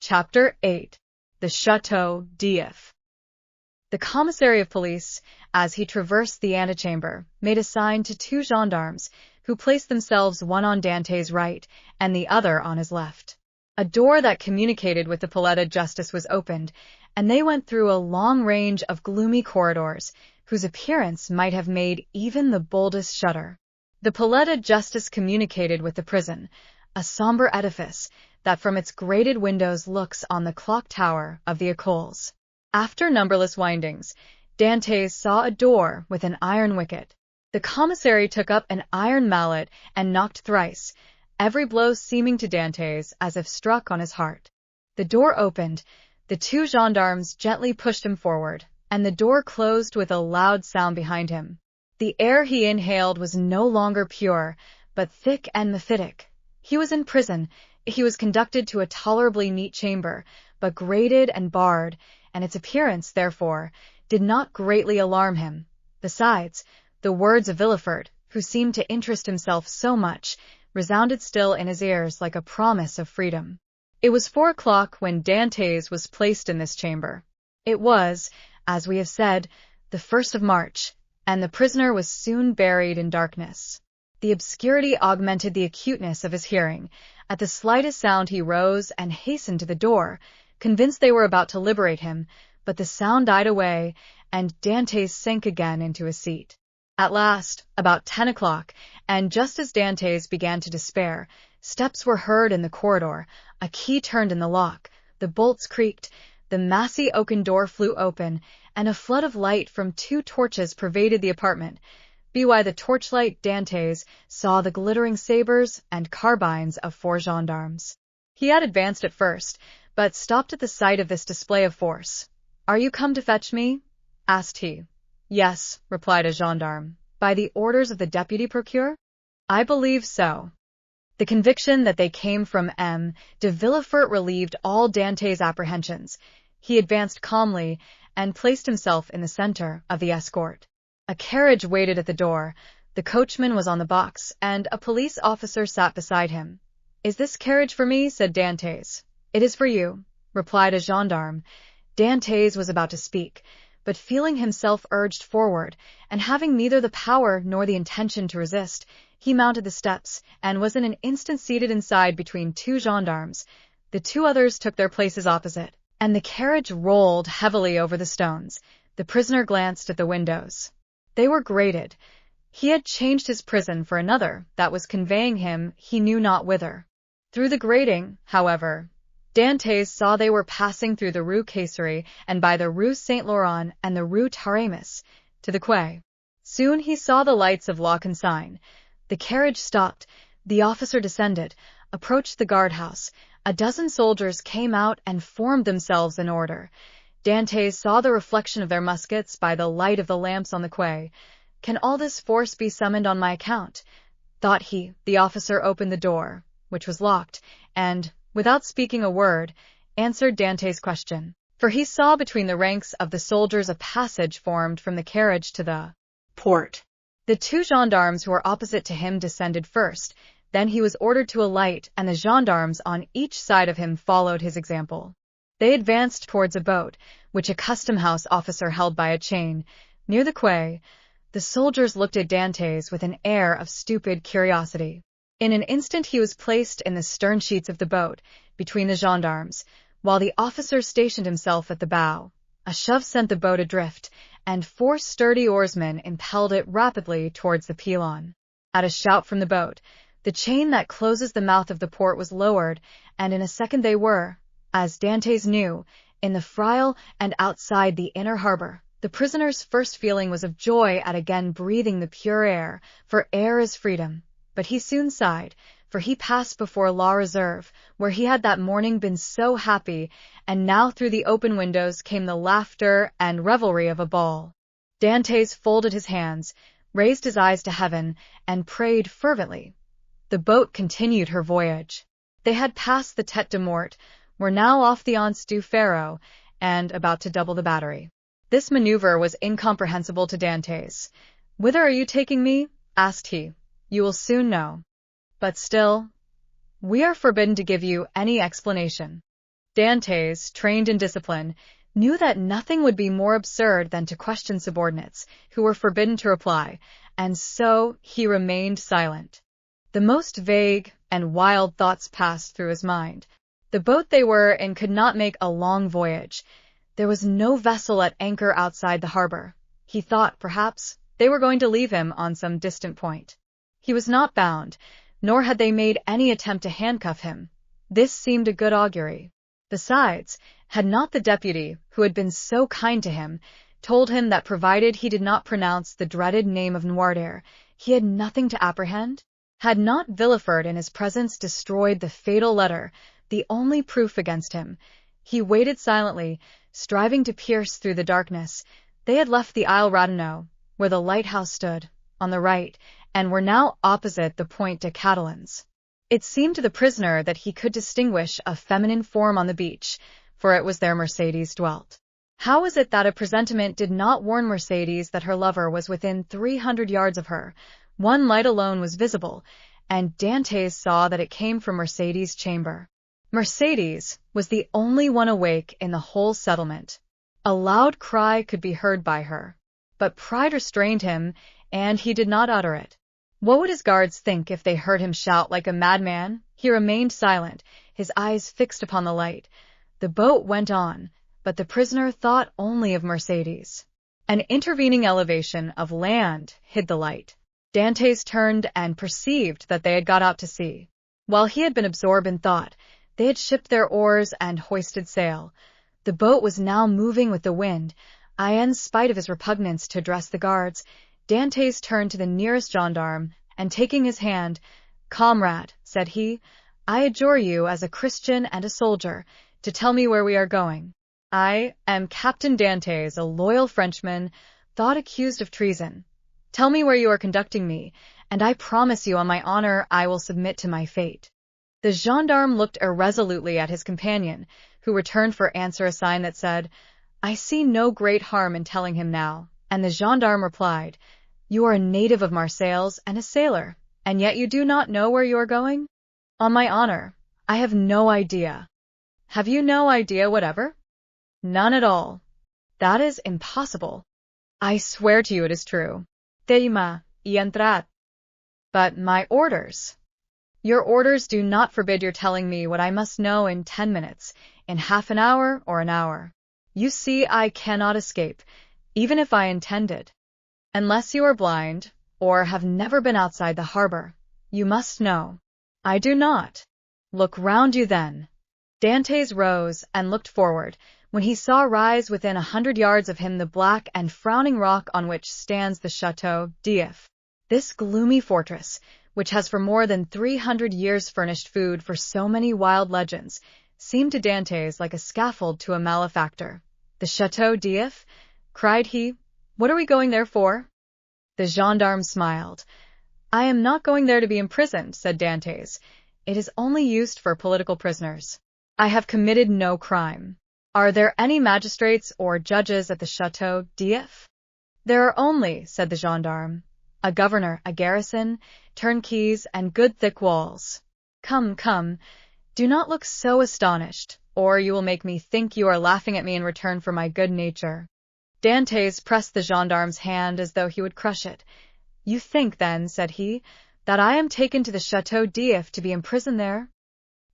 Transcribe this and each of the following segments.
Chapter 8. The Château d'If. The commissary of police, as he traversed the antechamber, made a sign to two gendarmes, who placed themselves one on Dante's right and the other on his left. A door that communicated with the Palais de Justice was opened, and they went through a long range of gloomy corridors, whose appearance might have made even the boldest shudder. The Palais de Justice communicated with the prison, a somber edifice that from its grated windows looks on the clock tower of the Écoles. After numberless windings, Dantes saw a door with an iron wicket. The commissary took up an iron mallet and knocked thrice, every blow seeming to Dantes as if struck on his heart. The door opened, the two gendarmes gently pushed him forward, and the door closed with a loud sound behind him. The air he inhaled was no longer pure, but thick and mephitic. He was in prison. He was conducted to a tolerably neat chamber, but grated and barred, and its appearance, therefore, did not greatly alarm him. Besides, the words of Villefort, who seemed to interest himself so much, resounded still in his ears like a promise of freedom. It was 4 o'clock when Dantes was placed in this chamber. It was, as we have said, the 1st of March, and the prisoner was soon buried in darkness. The obscurity augmented the acuteness of his hearing. At the slightest sound he rose and hastened to the door, convinced they were about to liberate him, but the sound died away, and Dantes sank again into his seat. At last, about 10 o'clock, and just as Dantes began to despair, steps were heard in the corridor, a key turned in the lock, the bolts creaked, the massy oaken door flew open, and a flood of light from 2 torches pervaded the apartment. By the torchlight, Dantes saw the glittering sabres and carbines of 4 gendarmes. He had advanced at first, but stopped at the sight of this display of force. "Are you come to fetch me?" asked he. "Yes," replied a gendarme. "By the orders of the deputy procureur?" "I believe so." The conviction that they came from M. de Villefort relieved all Dantes' apprehensions. He advanced calmly and placed himself in the center of the escort. A carriage waited at the door, the coachman was on the box, and a police officer sat beside him. "Is this carriage for me?" said Dantes. "It is for you," replied a gendarme. Dantes was about to speak, but feeling himself urged forward, and having neither the power nor the intention to resist, he mounted the steps, and was in an instant seated inside between 2 gendarmes. The 2 others took their places opposite, and the carriage rolled heavily over the stones. The prisoner glanced at the windows. They were grated. He had changed his prison for another that was conveying him he knew not whither. Through the grating, however, Dantes saw they were passing through the Rue Caisserie and by the Rue Saint-Laurent and the Rue Taramis to the quay. Soon he saw the lights of La Consigne. The carriage stopped. The officer descended, approached the guardhouse. A dozen soldiers came out and formed themselves in order. Dantes saw the reflection of their muskets by the light of the lamps on the quay. "Can all this force be summoned on my account?" thought he. The officer opened the door, which was locked, and, without speaking a word, answered Dantes' question, for he saw between the ranks of the soldiers a passage formed from the carriage to the port. The 2 gendarmes who were opposite to him descended first, then he was ordered to alight, and the gendarmes on each side of him followed his example. They advanced towards a boat, which a custom-house officer held by a chain, near the quay. The soldiers looked at Dantes with an air of stupid curiosity. In an instant he was placed in the stern sheets of the boat, between the gendarmes, while the officer stationed himself at the bow. A shove sent the boat adrift, and 4 sturdy oarsmen impelled it rapidly towards the Pilon. At a shout from the boat, the chain that closes the mouth of the port was lowered, and in a second they were, as Dantes knew, in the Friel and outside the inner harbor. The prisoner's first feeling was of joy at again breathing the pure air, for air is freedom. But he soon sighed, for he passed before La Reserve, where he had that morning been so happy, and now through the open windows came the laughter and revelry of a ball. Dantes folded his hands, raised his eyes to heaven, and prayed fervently. The boat continued her voyage. They had passed the Tête de Mort, were now off the Anse du Pharaon, and about to double the battery. This maneuver was incomprehensible to Dantes. "Whither are you taking me?" asked he. "You will soon know. But still, we are forbidden to give you any explanation." Dantes, trained in discipline, knew that nothing would be more absurd than to question subordinates, who were forbidden to reply, and so he remained silent. The most vague and wild thoughts passed through his mind. The boat they were in could not make a long voyage. There was no vessel at anchor outside the harbor. He thought, perhaps, they were going to leave him on some distant point. He was not bound, nor had they made any attempt to handcuff him. This seemed a good augury. Besides, had not the deputy, who had been so kind to him, told him that provided he did not pronounce the dreaded name of Noirtier, he had nothing to apprehend? Had not Villefort in his presence destroyed the fatal letter, the only proof against him? He waited silently, striving to pierce through the darkness. They had left the Isle Ratonneau, where the lighthouse stood, on the right, and were now opposite the Point de Catalans. It seemed to the prisoner that he could distinguish a feminine form on the beach, for it was there Mercédès dwelt. How was it that a presentiment did not warn Mercédès that her lover was within 300 yards of her? One light alone was visible, and Dantes saw that it came from Mercédès' chamber. Mercédès was the only one awake in the whole settlement. A loud cry could be heard by her, but pride restrained him, and he did not utter it. What would his guards think if they heard him shout like a madman? He remained silent, his eyes fixed upon the light. The boat went on, but the prisoner thought only of Mercédès. An intervening elevation of land hid the light. Dantes turned and perceived that they had got out to sea. While he had been absorbed in thought, they had shipped their oars and hoisted sail. The boat was now moving with the wind. In spite of his repugnance to address the guards, Dantes turned to the nearest gendarme, and taking his hand, "Comrade," said he, "I adjure you as a Christian and a soldier, to tell me where we are going. I am Captain Dantes, a loyal Frenchman, thought accused of treason. Tell me where you are conducting me, and I promise you on my honor I will submit to my fate." The gendarme looked irresolutely at his companion, who returned for answer a sign that said, "I see no great harm in telling him now," and the gendarme replied, "You are a native of Marseilles and a sailor, and yet you do not know where you are going?" "On my honor, I have no idea." "Have you no idea whatever?" "None at all." "That is impossible." "I swear to you it is true." "Tema y entrad." "But my orders." "Your orders do not forbid your telling me what I must know in 10 minutes, in half an hour or an hour. You see I cannot escape, even if I intended. Unless you are blind, or have never been outside the harbor, you must know. I do not. Look round you then." Dantes rose and looked forward, when he saw rise within 100 yards of him the black and frowning rock on which stands the Château d'If. This gloomy fortress, which has for more than 300 years furnished food for so many wild legends, seemed to Dantes like a scaffold to a malefactor. "The Château d'If?" cried he. "What are we going there for?" The gendarme smiled. "I am not going there to be imprisoned," said Dantes. "It is only used for political prisoners. I have committed no crime." "Are there any magistrates or judges at the Château d'If?" "There are only," said the gendarme, "a governor, a garrison, turnkeys, and good thick walls." "Come, come, do not look so astonished, or you will make me think you are laughing at me in return for my good nature." Dantes pressed the gendarme's hand as though he would crush it. "You think, then," said he, "that I am taken to the Château d'If to be imprisoned there?"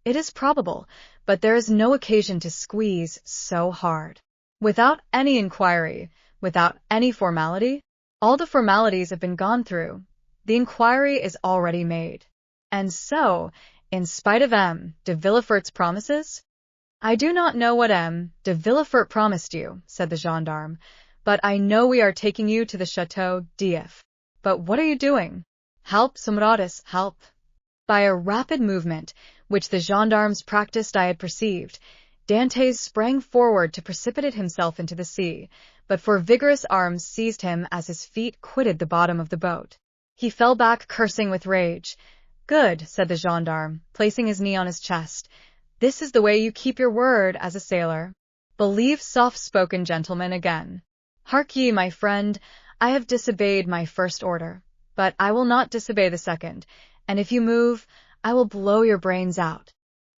"It is probable, but there is no occasion to squeeze so hard. Without any inquiry, without any formality? All the formalities have been gone through. The inquiry is already made. And so, in spite of M. de Villefort's promises?" "I do not know what M. de Villefort promised you," said the gendarme, "but I know we are taking you to the Château d'If. But what are you doing?" "Help, Somrodis, help." By a rapid movement, which the gendarmes practiced I had perceived, Dantes sprang forward to precipitate himself into the sea, but for vigorous arms seized him as his feet quitted the bottom of the boat. He fell back cursing with rage. "Good," said the gendarme, placing his knee on his chest. "This is the way you keep your word as a sailor. Believe soft-spoken gentlemen again. Hark ye, my friend, I have disobeyed my first order, but I will not disobey the second, and if you move, I will blow your brains out."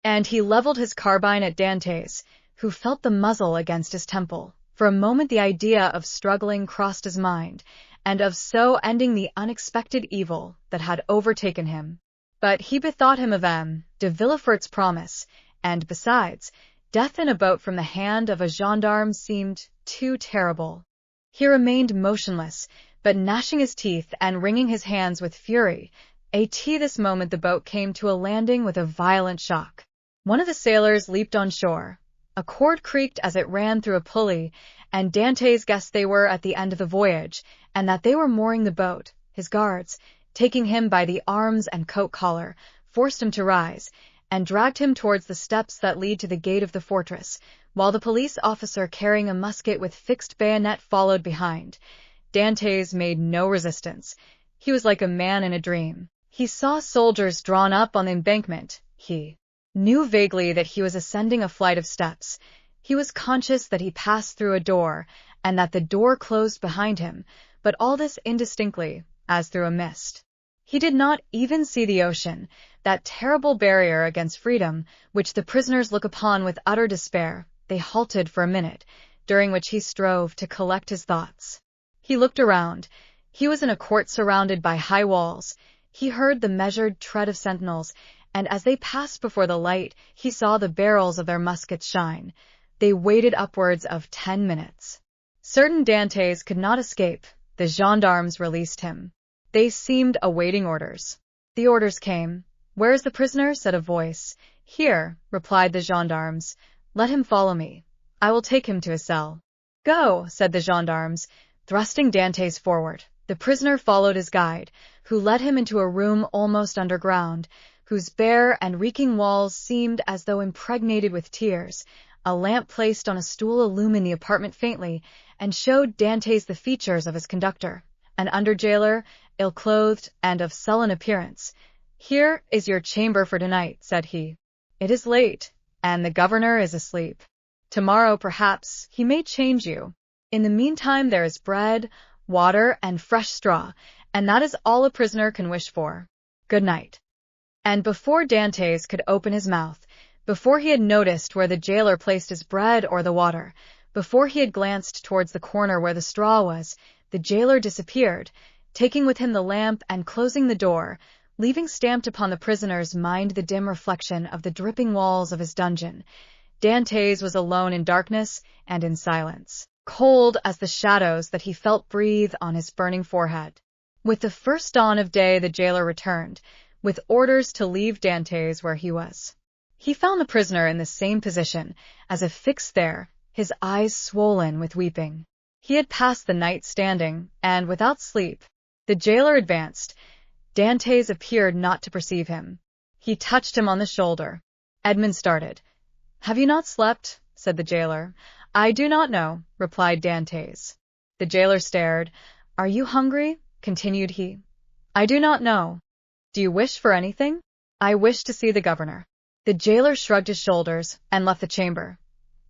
and he leveled his carbine at Dantes, who felt the muzzle against his temple. For a moment the idea of struggling crossed his mind, and of so ending the unexpected evil that had overtaken him. But he bethought him of de Villefort's promise, and besides, death in a boat from the hand of a gendarme seemed too terrible. He remained motionless, but gnashing his teeth and wringing his hands with fury. This moment the boat came to a landing with a violent shock. One of the sailors leaped on shore. A cord creaked as it ran through a pulley, and Dantes guessed they were at the end of the voyage, and that they were mooring the boat. His guards, taking him by the arms and coat collar, forced him to rise, and dragged him towards the steps that lead to the gate of the fortress, while the police officer carrying a musket with fixed bayonet followed behind. Dantes made no resistance. He was like a man in a dream. He saw soldiers drawn up on the embankment. He knew vaguely that he was ascending a flight of steps. He was conscious that he passed through a door, and that the door closed behind him, but all this indistinctly, as through a mist. He did not even see the ocean, that terrible barrier against freedom, which the prisoners look upon with utter despair. They halted for a minute, during which he strove to collect his thoughts. He looked around. He was in a court surrounded by high walls. He heard the measured tread of sentinels, and as they passed before the light, he saw the barrels of their muskets shine. They waited upwards of 10 minutes. Certain Dantes could not escape. The gendarmes released him. They seemed awaiting orders. The orders came. "Where is the prisoner?" said a voice. "Here," replied the gendarmes. "Let him follow me. I will take him to his cell." "Go," said the gendarmes, thrusting Dantes forward. The prisoner followed his guide, who led him into a room almost underground, whose bare and reeking walls seemed as though impregnated with tears. A lamp placed on a stool illumined the apartment faintly, and showed Dantes the features of his conductor, an under-jailer, ill-clothed, and of sullen appearance. "Here is your chamber for tonight," said he. "It is late, and the governor is asleep. Tomorrow, perhaps, he may change you. In the meantime there is bread, water, and fresh straw, and that is all a prisoner can wish for. Good night." And before Dantes could open his mouth, before he had noticed where the jailer placed his bread or the water, before he had glanced towards the corner where the straw was, the jailer disappeared, taking with him the lamp and closing the door, leaving stamped upon the prisoner's mind the dim reflection of the dripping walls of his dungeon. Dantes was alone in darkness and in silence, cold as the shadows that he felt breathe on his burning forehead. With the first dawn of day the jailer returned, with orders to leave Dantes where he was. He found the prisoner in the same position, as if fixed there, his eyes swollen with weeping. He had passed the night standing, and without sleep. The jailer advanced. Dantes appeared not to perceive him. He touched him on the shoulder. Edmond started. "Have you not slept?" said the jailer. "I do not know," replied Dantes. The jailer stared. "Are you hungry?" continued he. "I do not know." "Do you wish for anything?" "I wish to see the governor." The jailer shrugged his shoulders and left the chamber.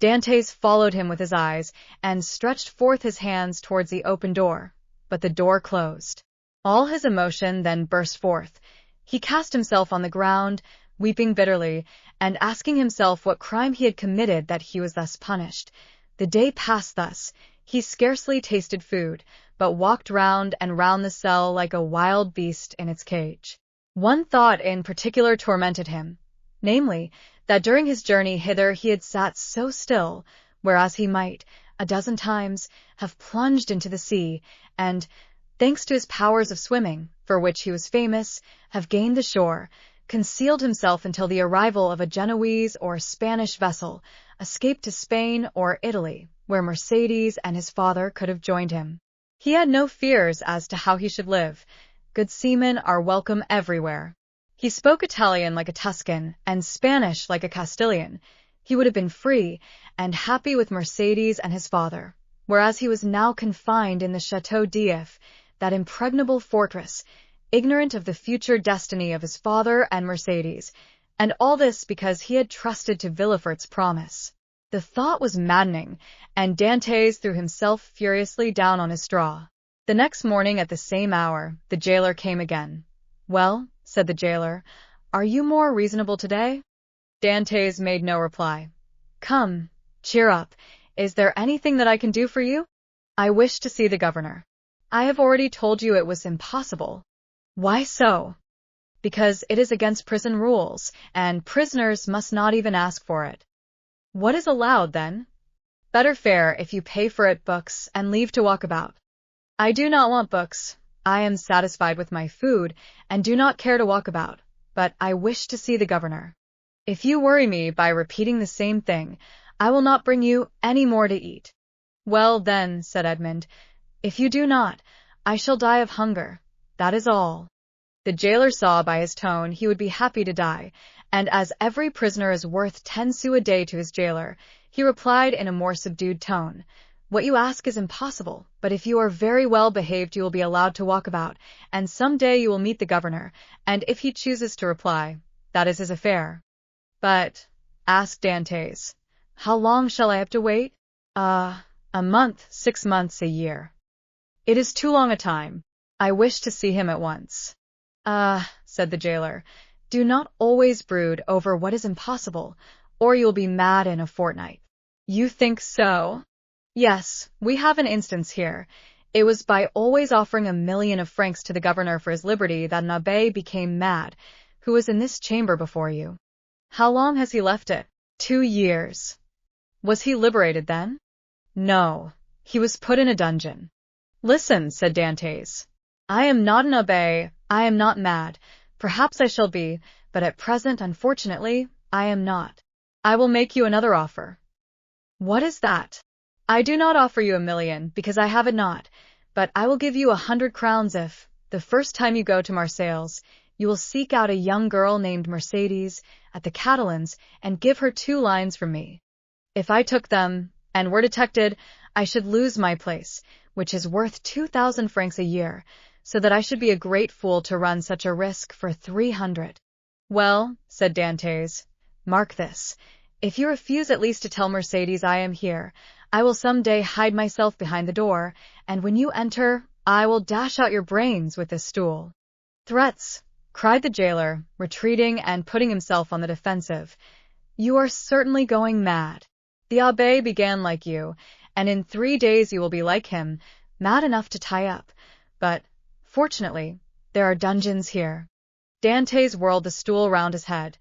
Dantes followed him with his eyes and stretched forth his hands towards the open door, but the door closed. All his emotion then burst forth. He cast himself on the ground, weeping bitterly, and asking himself what crime he had committed that he was thus punished. The day passed thus. He scarcely tasted food, but walked round and round the cell like a wild beast in its cage. One thought in particular tormented him, namely, that during his journey hither he had sat so still, whereas he might, a dozen times, have plunged into the sea, and, thanks to his powers of swimming, for which he was famous, have gained the shore, concealed himself until the arrival of a Genoese or Spanish vessel, escaped to Spain or Italy, where Mercedes and his father could have joined him. He had no fears as to how he should live. Good seamen are welcome everywhere. He spoke Italian like a Tuscan, and Spanish like a Castilian. He would have been free and happy with Mercedes and his father, whereas he was now confined in the Château d'If, that impregnable fortress, ignorant of the future destiny of his father and Mercedes, and all this because he had trusted to Villefort's promise. The thought was maddening, and Dantes threw himself furiously down on his straw. The next morning at the same hour, the jailer came again. "Well," said the jailer, "are you more reasonable today?" Dantes made no reply. Come, cheer up. Is there anything that I can do for you? I wish to see the governor. I have already told you it was impossible. Why so? Because it is against prison rules, and prisoners must not even ask for it. What is allowed, then? Better fare if you pay for it books and leave to walk about. I do not want books. I am satisfied with my food and do not care to walk about, but I wish to see the governor. If you worry me by repeating the same thing, I will not bring you any more to eat. Well, then, said Edmond, if you do not, I shall die of hunger. That is all. The jailer saw by his tone he would be happy to die, and as every prisoner is worth 10 sous a day to his jailer, he replied in a more subdued tone, What you ask is impossible, but if you are very well behaved you will be allowed to walk about, and some day you will meet the governor, and if he chooses to reply, that is his affair. But, asked Dantes, how long shall I have to wait? A month, 6 months, a year. It is too long a time. I wish to see him at once. Said the jailer, do not always brood over what is impossible, or you will be mad in a fortnight. You think so? Yes, we have an instance here. It was by always offering 1,000,000 of francs to the governor for his liberty that an abbé became mad, who was in this chamber before you. How long has he left it? 2 years. Was he liberated then? No, he was put in a dungeon. Listen, said Dantes. I am not an abbé, I am not mad. Perhaps I shall be, but at present, unfortunately, I am not. I will make you another offer. What is that? I do not offer you 1,000,000, because I have it not, but I will give you 100 crowns if, the first time you go to Marseilles, you will seek out a young girl named Mercedes at the Catalans and give her 2 lines from me. If I took them, and were detected, I should lose my place, which is worth 2,000 francs a year, so that I should be a great fool to run such a risk for 300. Well, said Dantes, mark this. If you refuse at least to tell Mercedes I am here, I will some day hide myself behind the door, and when you enter, I will dash out your brains with this stool. Threats, cried the jailer, retreating and putting himself on the defensive. You are certainly going mad. The abbé began like you, and in 3 days you will be like him, mad enough to tie up. But, fortunately, there are dungeons here. Dantes whirled the stool round his head.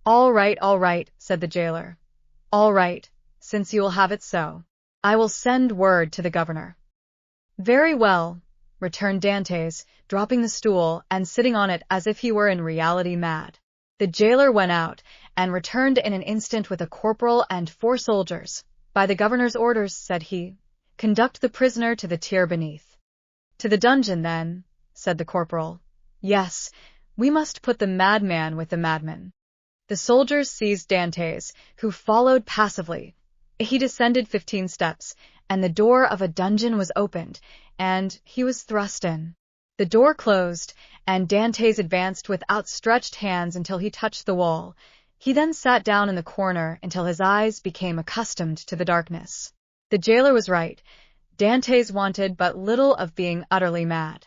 All right, said the jailer. All right, since you will have it so. I will send word to the governor. Very well, returned Dantes, dropping the stool and sitting on it as if he were in reality mad. The jailer went out, and returned in an instant with a corporal and 4 soldiers. By the governor's orders, said he, conduct the prisoner to the tier beneath. To the dungeon, then, said the corporal. Yes, we must put the madman with the madman. The soldiers seized Dantes, who followed passively. He descended 15 steps, and the door of a dungeon was opened, and he was thrust in. The door closed, and Dantes advanced with outstretched hands until he touched the wall. He then sat down in the corner until his eyes became accustomed to the darkness. The jailer was right. Dantes wanted but little of being utterly mad.